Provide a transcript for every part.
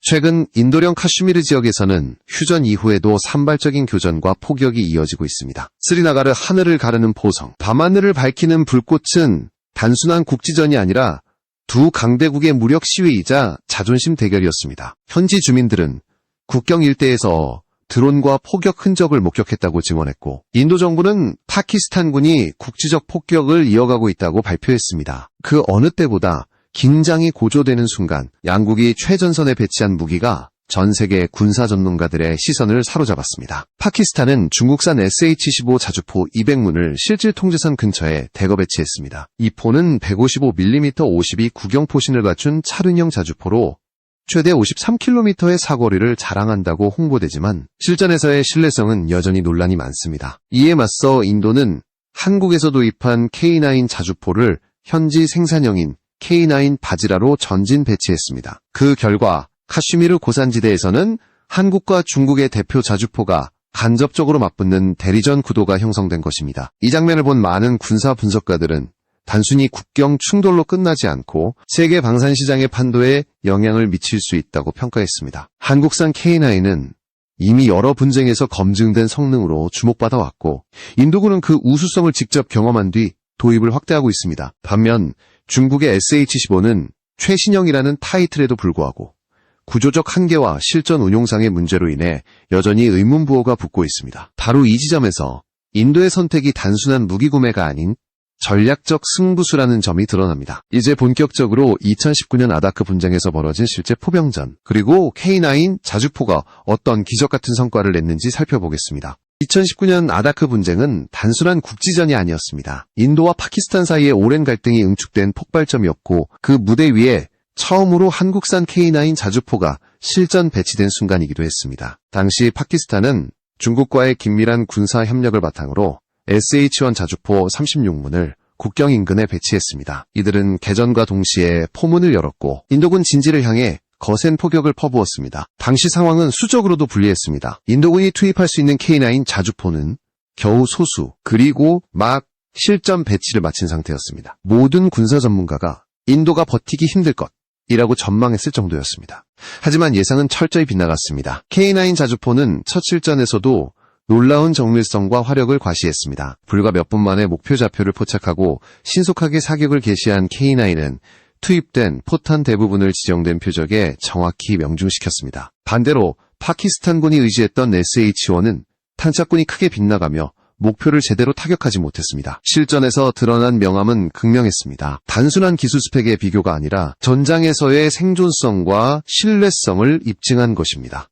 최근 인도령 카슈미르 지역에서는 휴전 이후에도 산발적인 교전과 폭격이 이어지고 있습니다. 스리나가르 하늘을 가르는 포성, 밤하늘을 밝히는 불꽃은 단순한 국지전이 아니라 두 강대국의 무력 시위이자 자존심 대결이었습니다. 현지 주민들은 국경 일대에서 드론과 폭격 흔적을 목격했다고 증언했고, 인도 정부는 파키스탄군이 국지적 폭격을 이어가고 있다고 발표했습니다. 그 어느 때보다 긴장이 고조되는 순간 양국이 최전선에 배치한 무기가 전 세계 군사 전문가들의 시선을 사로잡았습니다. 파키스탄은 중국산 SH-15 자주포 200문을 실질 통제선 근처에 대거 배치했습니다. 이 포는 155mm 52 구경 포신을 갖춘 차륜형 자주포로 최대 53km의 사거리를 자랑한다고 홍보되지만 실전에서의 신뢰성은 여전히 논란이 많습니다. 이에 맞서 인도는 한국에서 도입한 K9 자주포를 현지 생산형인 K9 바지라로 전진 배치했습니다. 그 결과 카슈미르 고산지대에서는 한국과 중국의 대표 자주포가 간접적으로 맞붙는 대리전 구도가 형성된 것입니다. 이 장면을 본 많은 군사 분석가들은 단순히 국경 충돌로 끝나지 않고 세계 방산시장의 판도에 영향을 미칠 수 있다고 평가했습니다. 한국산 K9은 이미 여러 분쟁에서 검증된 성능으로 주목받아 왔고, 인도군은 그 우수성을 직접 경험한 뒤 도입을 확대하고 있습니다. 반면 중국의 SH-15는 최신형이라는 타이틀에도 불구하고 구조적 한계와 실전 운용상의 문제로 인해 여전히 의문부호가 붙고 있습니다. 바로 이 지점에서 인도의 선택이 단순한 무기 구매가 아닌 전략적 승부수라는 점이 드러납니다. 이제 본격적으로 2019년 아다크 분쟁에서 벌어진 실제 포병전, 그리고 K9 자주포가 어떤 기적 같은 성과를 냈는지 살펴보겠습니다. 2019년 아다크 분쟁은 단순한 국지전이 아니었습니다. 인도와 파키스탄 사이에 오랜 갈등이 응축된 폭발점이었고, 그 무대 위에 처음으로 한국산 K9 자주포가 실전 배치된 순간이기도 했습니다. 당시 파키스탄은 중국과의 긴밀한 군사 협력을 바탕으로 SH-1 자주포 36문을 국경 인근에 배치했습니다. 이들은 개전과 동시에 포문을 열었고 인도군 진지를 향해 거센 포격을 퍼부었습니다. 당시 상황은 수적으로도 불리했습니다. 인도군이 투입할 수 있는 K9 자주포는 겨우 소수, 그리고 막 실전 배치를 마친 상태였습니다. 모든 군사 전문가가 인도가 버티기 힘들 것이라고 전망했을 정도였습니다. 하지만 예상은 철저히 빗나갔습니다. K9 자주포는 첫 실전에서도 놀라운 정밀성과 화력을 과시했습니다. 불과 몇 분 만에 목표 좌표를 포착하고 신속하게 사격을 개시한 K9은 투입된 포탄 대부분을 지정된 표적에 정확히 명중시켰습니다. 반대로 파키스탄군이 의지했던 SH-1은 탄착군이 크게 빗나가며 목표를 제대로 타격하지 못했습니다. 실전에서 드러난 명암은 극명했습니다. 단순한 기술 스펙의 비교가 아니라 전장에서의 생존성과 신뢰성을 입증한 것입니다.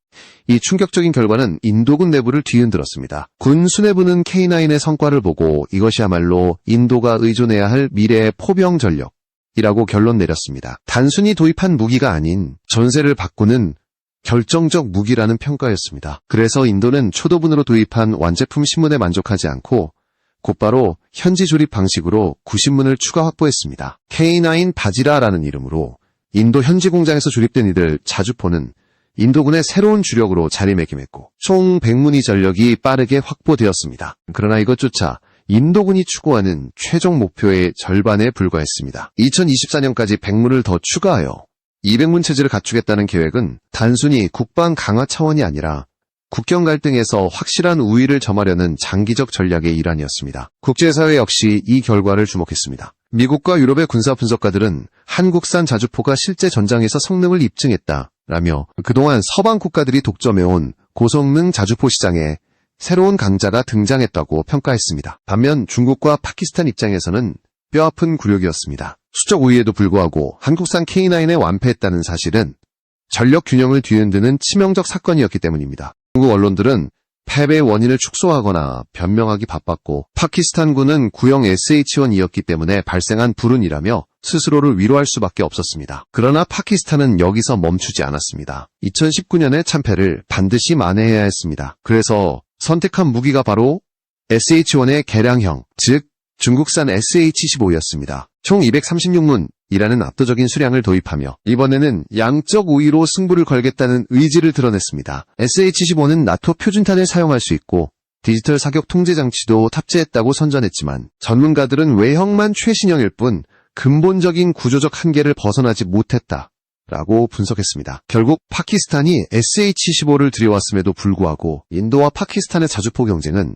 이 충격적인 결과는 인도군 내부를 뒤흔들었습니다. 군 수뇌부는 K9의 성과를 보고 이것이야말로 인도가 의존해야 할 미래의 포병 전력이라고 결론 내렸습니다. 단순히 도입한 무기가 아닌 전세를 바꾸는 결정적 무기라는 평가였습니다. 그래서 인도는 초도분으로 도입한 완제품 신문에 만족하지 않고 곧바로 현지 조립 방식으로 구신문을 추가 확보했습니다. K9 바지라라는 이름으로 인도 현지 공장에서 조립된 이들 자주포는 인도군의 새로운 주력으로 자리매김했고 총 100문의 전력이 빠르게 확보되었습니다. 그러나 이것조차 인도군이 추구하는 최종 목표의 절반에 불과했습니다. 2024년까지 100문을 더 추가하여 200문 체제를 갖추겠다는 계획은 단순히 국방 강화 차원이 아니라 국경 갈등에서 확실한 우위를 점하려는 장기적 전략의 일환이었습니다. 국제사회 역시 이 결과를 주목했습니다. 미국과 유럽의 군사 분석가들은 한국산 자주포가 실제 전장에서 성능을 입증했다라며 그동안 서방 국가들이 독점해온 고성능 자주포 시장에 새로운 강자가 등장했다고 평가했습니다. 반면 중국과 파키스탄 입장에서는 뼈아픈 굴욕이었습니다. 수적 우위에도 불구하고 한국산 K9에 완패했다는 사실은 전력 균형을 뒤흔드는 치명적 사건이었기 때문입니다. 중국 언론들은 패배의 원인을 축소하거나 변명하기 바빴고 파키스탄군은 구형 SH-1이었기 때문에 발생한 불운이라며 스스로를 위로할 수밖에 없었습니다. 그러나 파키스탄은 여기서 멈추지 않았습니다. 2019년의 참패를 반드시 만회해야 했습니다. 그래서 선택한 무기가 바로 SH-1의 개량형, 즉 중국산 SH-15였습니다. 총 236문이라는 압도적인 수량을 도입하며 이번에는 양적 우위로 승부를 걸겠다는 의지를 드러냈습니다. SH-15는 나토 표준탄을 사용할 수 있고 디지털 사격 통제 장치도 탑재했다고 선전했지만 전문가들은 외형만 최신형일 뿐 근본적인 구조적 한계를 벗어나지 못했다 라고 분석했습니다. 결국 파키스탄이 SH-15를 들여왔음에도 불구하고 인도와 파키스탄의 자주포 경쟁은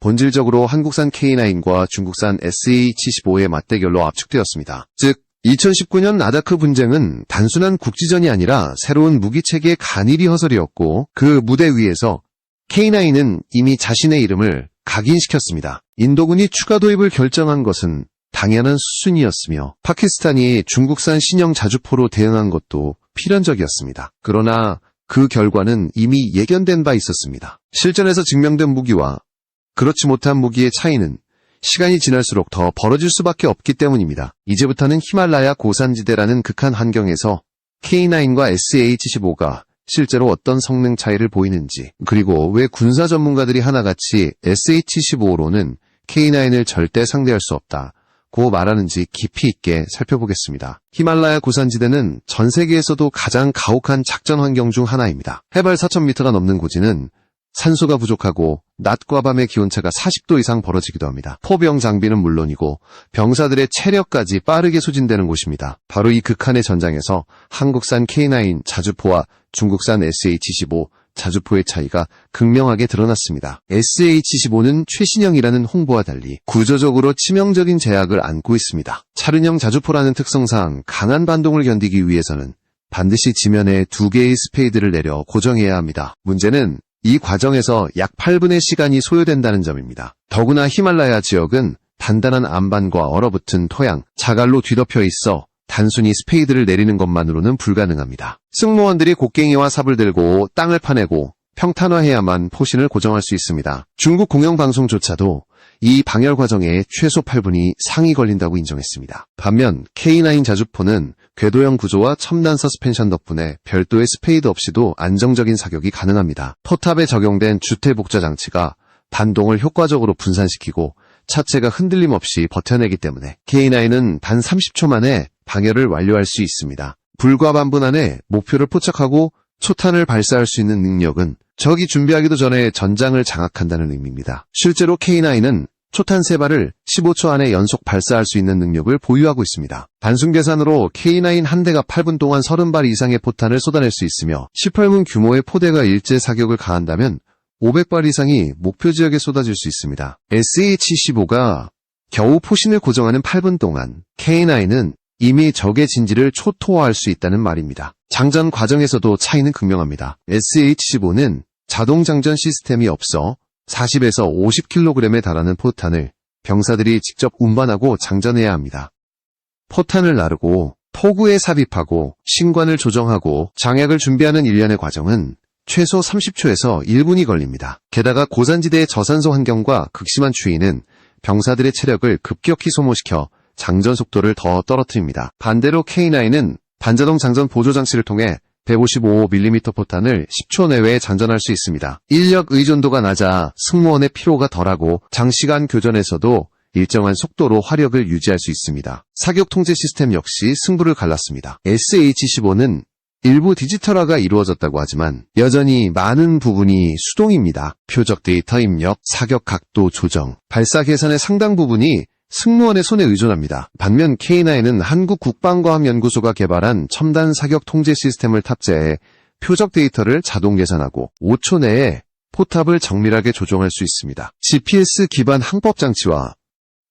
본질적으로 한국산 K9과 중국산 SH-15의 맞대결로 압축되었습니다. 즉 2019년 라다크 분쟁은 단순한 국지전이 아니라 새로운 무기체계의 간이 리허설이었고 그 무대 위에서 K9은 이미 자신의 이름을 각인시켰습니다. 인도군이 추가 도입을 결정한 것은 당연한 수순이었으며 파키스탄이 중국산 신형 자주포로 대응한 것도 필연적이었습니다. 그러나 그 결과는 이미 예견된 바 있었습니다. 실전에서 증명된 무기와 그렇지 못한 무기의 차이는 시간이 지날수록 더 벌어질 수밖에 없기 때문입니다. 이제부터는 히말라야 고산지대라는 극한 환경에서 K9과 SH-15가 실제로 어떤 성능 차이를 보이는지, 그리고 왜 군사 전문가들이 하나같이 SH-15로는 K9을 절대 상대할 수 없다고 말하는지 깊이 있게 살펴보겠습니다. 히말라야 고산지대는 전 세계에서도 가장 가혹한 작전 환경 중 하나입니다. 해발 4,000m가 넘는 고지는 산소가 부족하고 낮과 밤의 기온차가 40도 이상 벌어지기도 합니다. 포병 장비는 물론이고 병사들의 체력까지 빠르게 소진되는 곳입니다. 바로 이 극한의 전장에서 한국산 K9 자주포와 중국산 SH-15 자주포의 차이가 극명하게 드러났습니다. SH-15는 최신형이라는 홍보와 달리 구조적으로 치명적인 제약을 안고 있습니다. 차륜형 자주포라는 특성상 강한 반동을 견디기 위해서는 반드시 지면에 2개의 스페이드를 내려 고정해야 합니다. 문제는 이 과정에서 약 8분의 시간이 소요된다는 점입니다. 더구나 히말라야 지역은 단단한 안반과 얼어붙은 토양, 자갈로 뒤덮여 있어 단순히 스페이드를 내리는 것만으로는 불가능합니다. 승무원들이 곡괭이와 삽을 들고 땅을 파내고 평탄화해야만 포신을 고정할 수 있습니다. 중국 공영방송조차도 이 방열 과정에 최소 8분이 상이 걸린다고 인정했습니다. 반면 K9 자주포는 궤도형 구조와 첨단 서스펜션 덕분에 별도의 스페이드 없이도 안정적인 사격이 가능합니다. 포탑에 적용된 주택복좌 장치가 반동을 효과적으로 분산시키고 차체가 흔들림 없이 버텨내기 때문에 K9은 단 30초 만에 방열을 완료할 수 있습니다. 불과 반분 안에 목표를 포착하고 초탄을 발사할 수 있는 능력은 적이 준비하기도 전에 전장을 장악한다는 의미입니다. 실제로 K9은 초탄 3발을 15초 안에 연속 발사할 수 있는 능력을 보유하고 있습니다. 단순 계산으로 K9 한 대가 8분 동안 30발 이상의 포탄을 쏟아낼 수 있으며 18문 규모의 포대가 일제 사격을 가한다면 500발 이상이 목표 지역에 쏟아질 수 있습니다. SH-15가 겨우 포신을 고정하는 8분 동안 K9은 이미 적의 진지를 초토화할 수 있다는 말입니다. 장전 과정에서도 차이는 극명합니다. SH-15는 자동 장전 시스템이 없어 40에서 50kg에 달하는 포탄을 병사들이 직접 운반하고 장전해야 합니다. 포탄을 나르고 포구에 삽입하고 신관을 조정하고 장약을 준비하는 일련의 과정은 최소 30초에서 1분이 걸립니다. 게다가 고산지대의 저산소 환경과 극심한 추위는 병사들의 체력을 급격히 소모시켜 장전 속도를 더 떨어뜨립니다. 반대로 K9은 반자동 장전 보조 장치를 통해 155mm 포탄을 10초 내외에 장전할 수 있습니다. 인력 의존도가 낮아 승무원의 피로가 덜하고 장시간 교전에서도 일정한 속도로 화력을 유지할 수 있습니다. 사격 통제 시스템 역시 승부를 갈랐습니다. SH-15는 일부 디지털화가 이루어졌다고 하지만 여전히 많은 부분이 수동입니다. 표적 데이터 입력, 사격 각도 조정, 발사 계산의 상당 부분이 승무원의 손에 의존합니다. 반면 K9은 한국 국방과학연구소가 개발한 첨단 사격 통제 시스템을 탑재해 표적 데이터를 자동 계산하고 5초 내에 포탑을 정밀하게 조종할 수 있습니다. GPS 기반 항법 장치와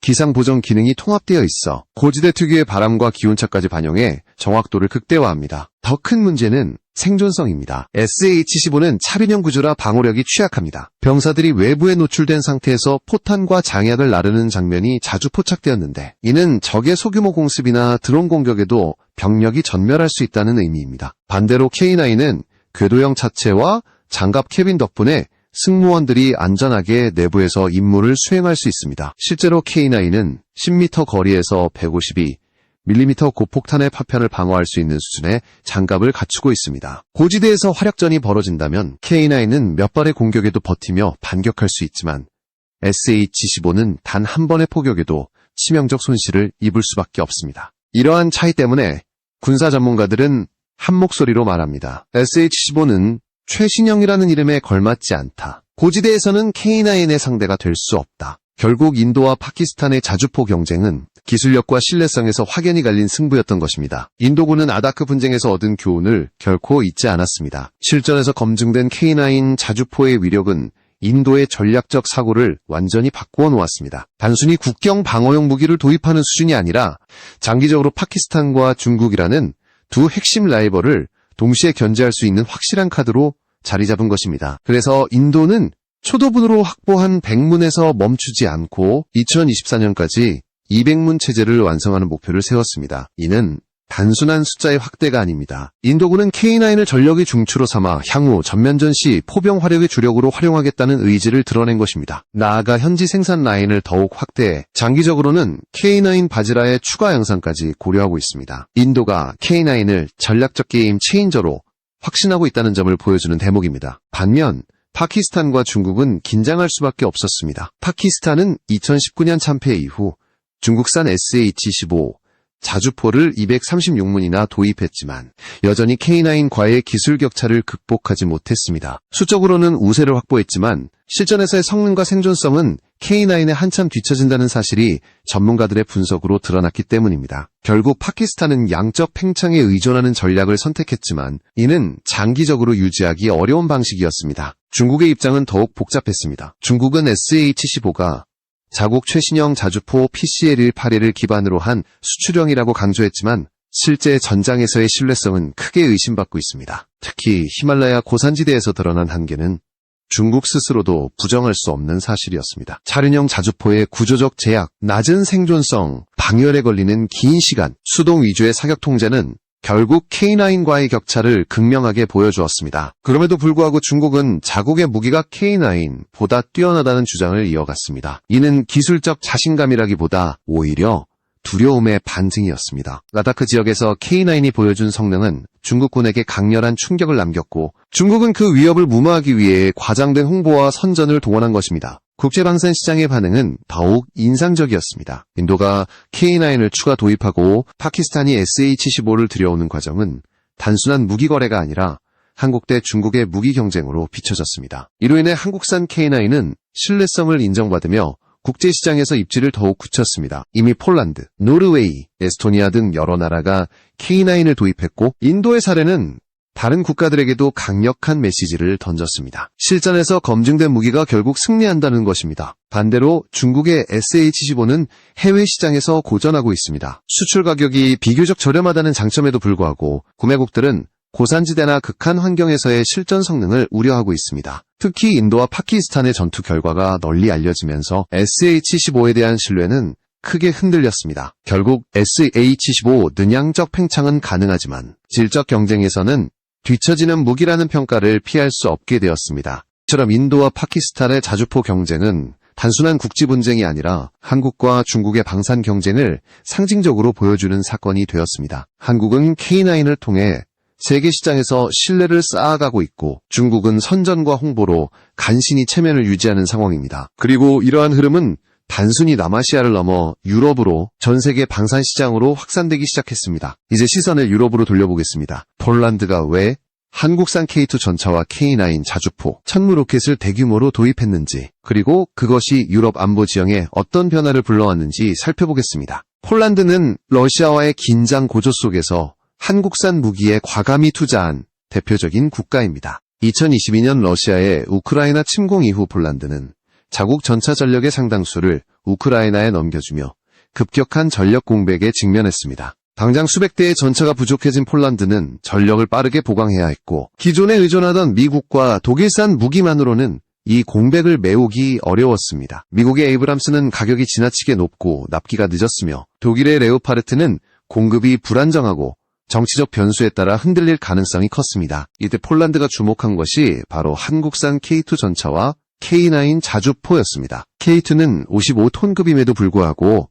기상 보정 기능이 통합되어 있어 고지대 특유의 바람과 기온차까지 반영해 정확도를 극대화합니다. 더 큰 문제는 생존성입니다. SH-15는 차륜형 구조라 방어력이 취약합니다. 병사들이 외부에 노출된 상태에서 포탄과 장약을 나르는 장면이 자주 포착되었는데 이는 적의 소규모 공습이나 드론 공격에도 병력이 전멸할 수 있다는 의미입니다. 반대로 K9은 궤도형 차체와 장갑 캐빈 덕분에 승무원들이 안전하게 내부에서 임무를 수행할 수 있습니다. 실제로 K9은 10m 거리에서 152mm 고폭탄의 파편을 방어할 수 있는 수준의 장갑을 갖추고 있습니다. 고지대에서 화력전이 벌어진다면 K9은 몇 발의 공격에도 버티며 반격할 수 있지만 SH-15는 단 한 번의 포격에도 치명적 손실을 입을 수밖에 없습니다. 이러한 차이 때문에 군사 전문가들은 한 목소리로 말합니다. SH-15는 최신형이라는 이름에 걸맞지 않다. 고지대에서는 K9의 상대가 될 수 없다. 결국 인도와 파키스탄의 자주포 경쟁은 기술력과 신뢰성에서 확연히 갈린 승부였던 것입니다. 인도군은 아다크 분쟁에서 얻은 교훈을 결코 잊지 않았습니다. 실전에서 검증된 K9 자주포의 위력은 인도의 전략적 사고를 완전히 바꾸어 놓았습니다. 단순히 국경 방어용 무기를 도입하는 수준이 아니라 장기적으로 파키스탄과 중국이라는 두 핵심 라이벌을 동시에 견제할 수 있는 확실한 카드로 자리 잡은 것입니다. 그래서 인도는 초도분으로 확보한 100문에서 멈추지 않고 2024년까지 200문 체제를 완성하는 목표를 세웠습니다. 이는 단순한 숫자의 확대가 아닙니다. 인도군은 K9을 전력의 중추로 삼아 향후 전면전 시 포병 화력의 주력으로 활용하겠다는 의지를 드러낸 것입니다. 나아가 현지 생산 라인을 더욱 확대해 장기적으로는 K9 바지라의 추가 양산까지 고려하고 있습니다. 인도가 K9을 전략적 게임 체인저로 확신하고 있다는 점을 보여주는 대목입니다. 반면 파키스탄과 중국은 긴장할 수밖에 없었습니다. 파키스탄은 2019년 참패 이후 중국산 SH-15 자주포를 236문이나 도입했지만 여전히 K9과의 기술 격차를 극복하지 못했습니다. 수적으로는 우세를 확보했지만 실전에서의 성능과 생존성은 K9에 한참 뒤처진다는 사실이 전문가들의 분석으로 드러났기 때문입니다. 결국 파키스탄은 양적 팽창에 의존하는 전략을 선택했지만 이는 장기적으로 유지하기 어려운 방식이었습니다. 중국의 입장은 더욱 복잡했습니다. 중국은 SH-15가 자국 최신형 자주포 PCL-18A를 기반으로 한 수출형이라고 강조했지만 실제 전장에서의 신뢰성은 크게 의심받고 있습니다. 특히 히말라야 고산지대에서 드러난 한계는 중국 스스로도 부정할 수 없는 사실이었습니다. 차륜형 자주포의 구조적 제약, 낮은 생존성, 방열에 걸리는 긴 시간, 수동 위주의 사격 통제는 결국 K9과의 격차를 극명하게 보여주었습니다. 그럼에도 불구하고 중국은 자국의 무기가 K9보다 뛰어나다는 주장을 이어갔습니다. 이는 기술적 자신감이라기보다 오히려 두려움의 반증이었습니다. 라다크 지역에서 K9이 보여준 성능은 중국군에게 강렬한 충격을 남겼고 중국은 그 위협을 무마하기 위해 과장된 홍보와 선전을 동원한 것입니다. 국제방산 시장의 반응은 더욱 인상적이었습니다. 인도가 K9을 추가 도입하고 파키스탄이 SH-15를 들여오는 과정은 단순한 무기 거래가 아니라 한국 대 중국의 무기 경쟁으로 비춰졌습니다. 이로 인해 한국산 K9은 신뢰성을 인정받으며 국제시장에서 입지를 더욱 굳혔습니다. 이미 폴란드, 노르웨이, 에스토니아 등 여러 나라가 K9을 도입했고 인도의 사례는 다른 국가들에게도 강력한 메시지를 던졌습니다. 실전에서 검증된 무기가 결국 승리한다는 것입니다. 반대로 중국의 SH-15는 해외 시장에서 고전하고 있습니다. 수출 가격이 비교적 저렴하다는 장점에도 불구하고 구매국들은 고산지대나 극한 환경에서의 실전 성능을 우려하고 있습니다. 특히 인도와 파키스탄의 전투 결과가 널리 알려지면서 SH-15에 대한 신뢰는 크게 흔들렸습니다. 결국 SH-15 능량적 팽창은 가능하지만 질적 경쟁에서는 뒤처지는 무기라는 평가를 피할 수 없게 되었습니다. 이처럼 인도와 파키스탄의 자주포 경쟁은 단순한 국지 분쟁이 아니라 한국과 중국의 방산 경쟁을 상징적으로 보여주는 사건이 되었습니다. 한국은 K9을 통해 세계 시장에서 신뢰를 쌓아가고 있고 중국은 선전과 홍보로 간신히 체면을 유지하는 상황입니다. 그리고 이러한 흐름은 단순히 남아시아를 넘어 유럽으로 전 세계 방산 시장으로 확산되기 시작했습니다. 이제 시선을 유럽으로 돌려보겠습니다. 폴란드가 왜 한국산 K2 전차와 K9 자주포, 천무 로켓을 대규모로 도입했는지, 그리고 그것이 유럽 안보 지형에 어떤 변화를 불러왔는지 살펴보겠습니다. 폴란드는 러시아와의 긴장 고조 속에서 한국산 무기에 과감히 투자한 대표적인 국가입니다. 2022년 러시아의 우크라이나 침공 이후 폴란드는 자국 전차 전력의 상당수를 우크라이나에 넘겨주며 급격한 전력 공백에 직면했습니다. 당장 수백 대의 전차가 부족해진 폴란드는 전력을 빠르게 보강해야 했고 기존에 의존하던 미국과 독일산 무기만으로는 이 공백을 메우기 어려웠습니다. 미국의 에이브람스는 가격이 지나치게 높고 납기가 늦었으며 독일의 레오파르트는 공급이 불안정하고 정치적 변수에 따라 흔들릴 가능성이 컸습니다. 이때 폴란드가 주목한 것이 바로 한국산 K2 전차와 K9 자주포였습니다. K2는 55톤급임에도 불구하고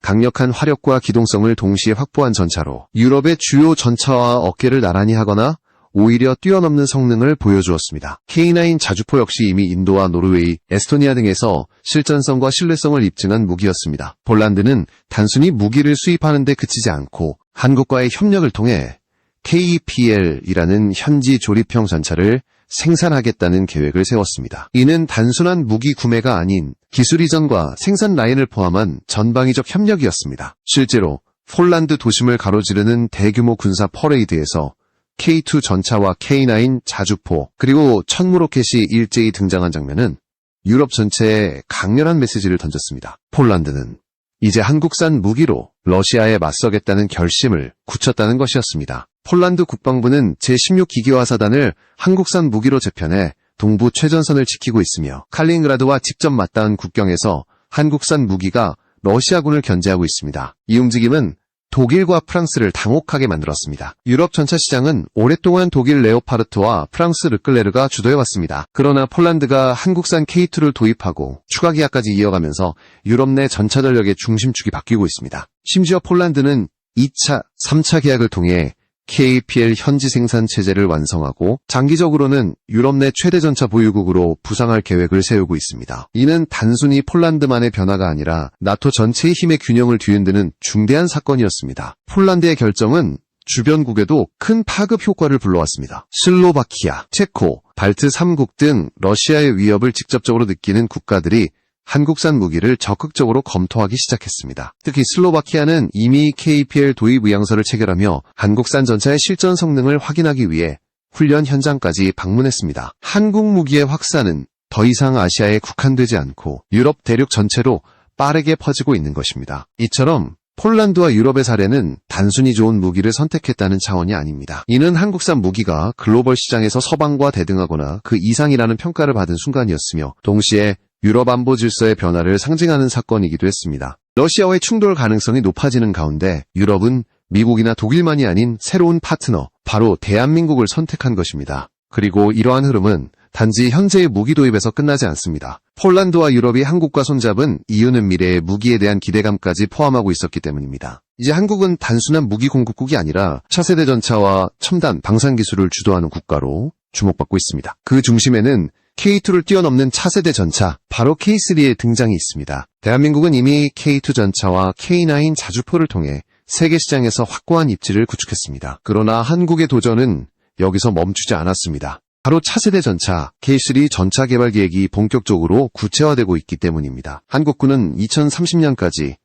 강력한 화력과 기동성을 동시에 확보한 전차로 유럽의 주요 전차와 어깨를 나란히 하거나 오히려 뛰어넘는 성능을 보여주었습니다. K9 자주포 역시 이미 인도와 노르웨이, 에스토니아 등에서 실전성과 신뢰성을 입증한 무기였습니다. 폴란드는 단순히 무기를 수입하는 데 그치지 않고 한국과의 협력을 통해 KPL이라는 현지 조립형 전차를 생산하겠다는 계획을 세웠습니다. 이는 단순한 무기 구매가 아닌 기술 이전과 생산 라인을 포함한 전방위적 협력이었습니다. 실제로 폴란드 도심을 가로지르는 대규모 군사 퍼레이드에서 K2 전차와 K9 자주포 그리고 천무 로켓이 일제히 등장한 장면은 유럽 전체에 강렬한 메시지를 던졌습니다. 폴란드는 이제 한국산 무기로 러시아에 맞서겠다는 결심을 굳혔다는 것이었습니다. 폴란드 국방부는 제16기계화사단을 한국산 무기로 재편해 동부 최전선을 지키고 있으며 칼링그라드와 직접 맞닿은 국경에서 한국산 무기가 러시아군을 견제하고 있습니다. 이 움직임은 독일과 프랑스를 당혹하게 만들었습니다. 유럽 전차 시장은 오랫동안 독일 레오파르트와 프랑스 르클레르가 주도해왔습니다. 그러나 폴란드가 한국산 K2를 도입하고 추가 계약까지 이어가면서 유럽 내 전차 전력의 중심축이 바뀌고 있습니다. 심지어 폴란드는 2차, 3차 계약을 통해 KPL 현지 생산 체제를 완성하고 장기적으로는 유럽 내 최대 전차 보유국으로 부상할 계획을 세우고 있습니다. 이는 단순히 폴란드만의 변화가 아니라 나토 전체의 힘의 균형을 뒤흔드는 중대한 사건이었습니다. 폴란드의 결정은 주변국에도 큰 파급 효과를 불러왔습니다. 슬로바키아, 체코, 발트 3국 등 러시아의 위협을 직접적으로 느끼는 국가들이 한국산 무기를 적극적으로 검토하기 시작했습니다. 특히 슬로바키아는 이미 KPL 도입 의향서를 체결하며 한국산 전차의 실전 성능을 확인하기 위해 훈련 현장까지 방문했습니다. 한국 무기의 확산은 더 이상 아시아에 국한되지 않고 유럽 대륙 전체로 빠르게 퍼지고 있는 것입니다. 이처럼 폴란드와 유럽의 사례는 단순히 좋은 무기를 선택했다는 차원이 아닙니다. 이는 한국산 무기가 글로벌 시장에서 서방과 대등하거나 그 이상이라는 평가를 받은 순간이었으며 동시에 유럽 안보 질서의 변화를 상징하는 사건이기도 했습니다. 러시아와의 충돌 가능성이 높아지는 가운데 유럽은 미국이나 독일만이 아닌 새로운 파트너, 바로 대한민국을 선택한 것입니다. 그리고 이러한 흐름은 단지 현재의 무기 도입에서 끝나지 않습니다. 폴란드와 유럽이 한국과 손잡은 이유는 미래의 무기에 대한 기대감까지 포함하고 있었기 때문입니다. 이제 한국은 단순한 무기 공급국이 아니라 차세대 전차와 첨단 방산 기술을 주도하는 국가로 주목받고 있습니다. 그 중심에는 K2를 뛰어넘는 차세대 전차, 바로 K3의 등장이 있습니다. 대한민국은 이미 K2 전차와 K9 자주포를 통해 세계 시장에서 확고한 입지를 구축했습니다. 그러나 한국의 도전은 여기서 멈추지 않았습니다. 바로 차세대 전차, K3 전차 개발 계획이 본격적으로 구체화되고 있기 때문입니다. 한국군은 2030년까지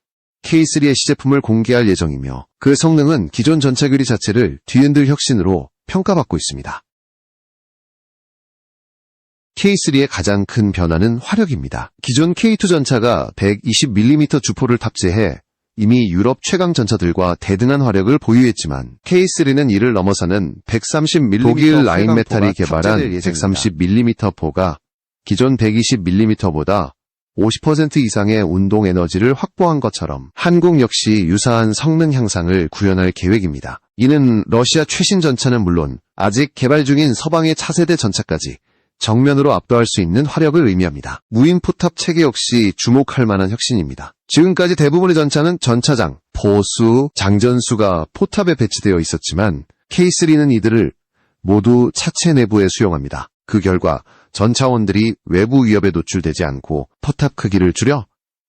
K3의 시제품을 공개할 예정이며 그 성능은 기존 전차 교리 자체를 뒤흔들 혁신으로 평가받고 있습니다. K3의 가장 큰 변화는 화력입니다. 기존 K2 전차가 120mm 주포를 탑재해 이미 유럽 최강 전차들과 대등한 화력을 보유했지만 K3는 이를 넘어서는 130mm 독일 라인메탈이 개발한 130mm 포가 기존 120mm보다 50% 이상의 운동 에너지를 확보한 것처럼 한국 역시 유사한 성능 향상을 구현할 계획입니다. 이는 러시아 최신 전차는 물론 아직 개발 중인 서방의 차세대 전차까지 정면으로 압도할 수 있는 화력을 의미합니다. 무인 포탑 체계 역시 주목할 만한 혁신입니다. 지금까지 대부분의 전차는 전차장, 보수, 장전수가 포탑에 배치되어 있었지만 K3는 이들을 모두 차체 내부에 수용합니다. 그 결과 전차원들이 외부 위협에 노출되지 않고 포탑 크기를 줄여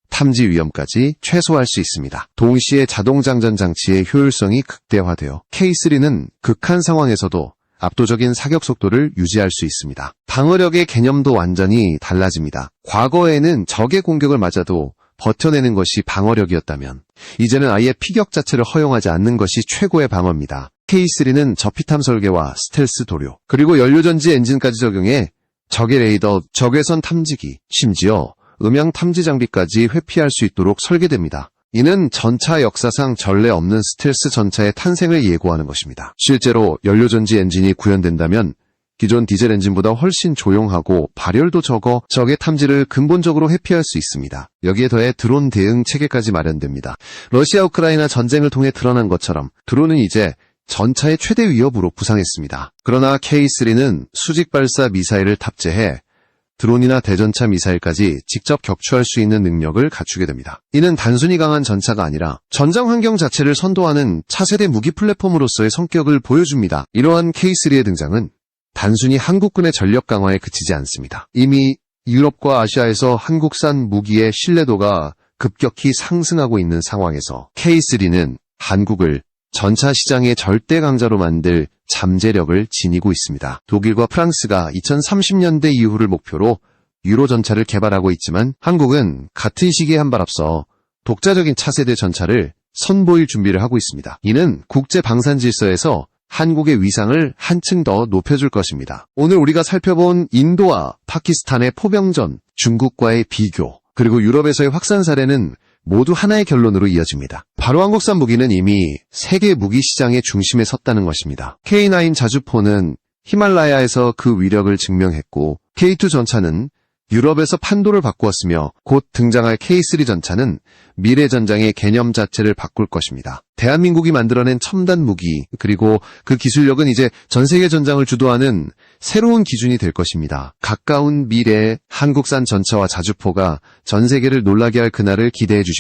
탐지 위험까지 최소화할 수 있습니다. 동시에 자동 장전 장치의 효율성이 극대화되어 K3는 극한 상황에서도 압도적인 사격 속도를 유지할 수 있습니다. 방어력의 개념도 완전히 달라집니다. 과거에는 적의 공격을 맞아도 버텨내는 것이 방어력이었다면 이제는 아예 피격 자체를 허용하지 않는 것이 최고의 방어입니다. K3는 저피탐 설계와 스텔스 도료, 그리고 연료전지 엔진까지 적용해 적의 레이더, 적외선 탐지기, 심지어 음향 탐지 장비까지 회피할 수 있도록 설계됩니다. 이는 전차 역사상 전례 없는 스텔스 전차의 탄생을 예고하는 것입니다. 실제로 연료전지 엔진이 구현된다면 기존 디젤 엔진보다 훨씬 조용하고 발열도 적어 적의 탐지를 근본적으로 회피할 수 있습니다. 여기에 더해 드론 대응 체계까지 마련됩니다. 러시아 우크라이나 전쟁을 통해 드러난 것처럼 드론은 이제 전차의 최대 위협으로 부상했습니다. 그러나 K3는 수직 발사 미사일을 탑재해 드론이나 대전차 미사일까지 직접 격추할 수 있는 능력을 갖추게 됩니다. 이는 단순히 강한 전차가 아니라 전장 환경 자체를 선도하는 차세대 무기 플랫폼으로서의 성격을 보여줍니다. 이러한 K3의 등장은 단순히 한국군의 전력 강화에 그치지 않습니다. 이미 유럽과 아시아에서 한국산 무기의 신뢰도가 급격히 상승하고 있는 상황에서 K3는 한국을 전차 시장의 절대 강자로 만들 잠재력을 지니고 있습니다. 독일과 프랑스가 2030년대 이후를 목표로 유로 전차를 개발하고 있지만 한국은 같은 시기에 한 발 앞서 독자적인 차세대 전차를 선보일 준비를 하고 있습니다. 이는 국제 방산 질서에서 한국의 위상을 한층 더 높여줄 것입니다. 오늘 우리가 살펴본 인도와 파키스탄의 포병전, 중국과의 비교, 그리고 유럽에서의 확산 사례는 모두 하나의 결론으로 이어집니다. 바로 한국산 무기는 이미 세계 무기 시장의 중심에 섰다는 것입니다. K9 자주포는 히말라야에서 그 위력을 증명했고, K2 전차는 유럽에서 판도를 바꾸었으며 곧 등장할 K3 전차는 미래 전장의 개념 자체를 바꿀 것입니다. 대한민국이 만들어낸 첨단 무기, 그리고 그 기술력은 이제 전 세계 전장을 주도하는 새로운 기준이 될 것입니다. 가까운 미래에 한국산 전차와 자주포가 전 세계를 놀라게 할 그날을 기대해 주십시오.